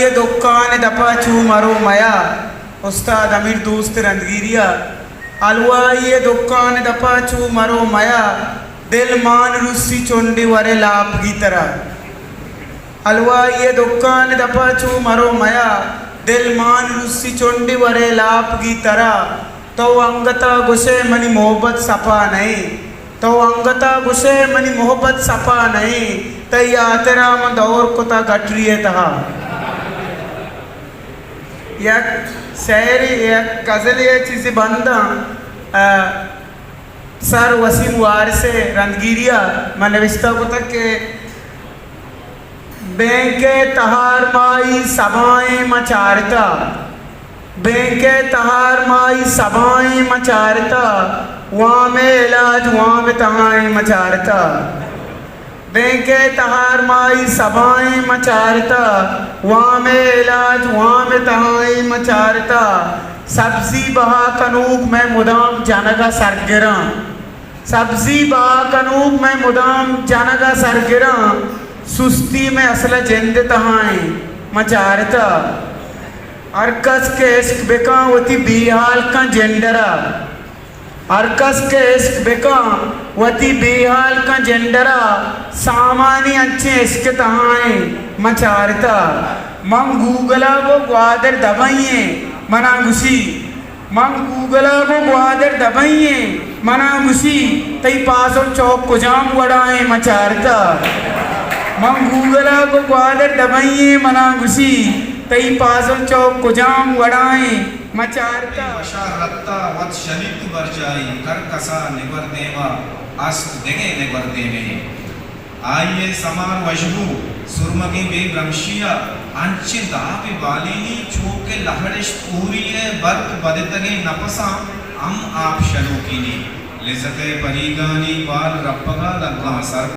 ये दुकान दपाचू मरो मया उस्ताद अमीर दोस्त रंदगिरिया अलवा ये दुकान दपाचू मरो मया दिल मान रुसी चोंडी वरे लाप की तरह अलवा ये दुकान दपाचू मरो मया दिल मान रुसी चोंडी वरे लाप की तरह तो अंगता गुस्से मनी मोहब्बत सपा नहीं तो अंगता गुस्से मनी मोहब्बत सपा नहीं तय आतेरा मन दौर को ता गटरिए तहा एक शायरी एक गज़ल ये चीज़ बंदा सर वसीम वार से रंगीरिया मैंने विस्ता को तक के बैंके तहार माई सभाएं मचारता बैंके तहार माई सभाएं मचारता वहाँ में इलाज वहाँ में तहाएं मचारता बैंके तहार माई सभाएं मचारता वहाँ में इलाज वहाँ में तहाएं मचारता सब्जी बहा कनूक में मुदाम जानगा सरगिरा सब्जी बहा कनूक में मुदाम जानगा सरगिरा सुस्ती में असल जिंद तहाएं मचारता अरकस के इश्क बेका वती बेहाल का जेंडरा अरकस के इश्क बेका वती बेहाल का जेंडरा सामानी अच्छे इश्क तहाएं मचारता मंग गूगला को ग्वादर दबाइए मना घुसी मंग गूगला को ग्वादर दबाइए मना घुसी तई पास और चौक को जाम वड़ाए मचारता मंग गूगला को ग्वादर दबाइए मना घुसी तई पास और चौक को जाम वड़ाए मचारता वशा रत्ता वत शनित बरजाई कर कसा निवर देवा अस्त देगे निवर देवे आइए समार वजहू सुरमगी बे ब्रह्मशिया अंचिन दापि बालिनी चोके लहड़िश पूरी है बर्त बदतगे नपसा हम आप शलोकिनी लिज़ते परीगानी बाल रप्पगा लग्गा सर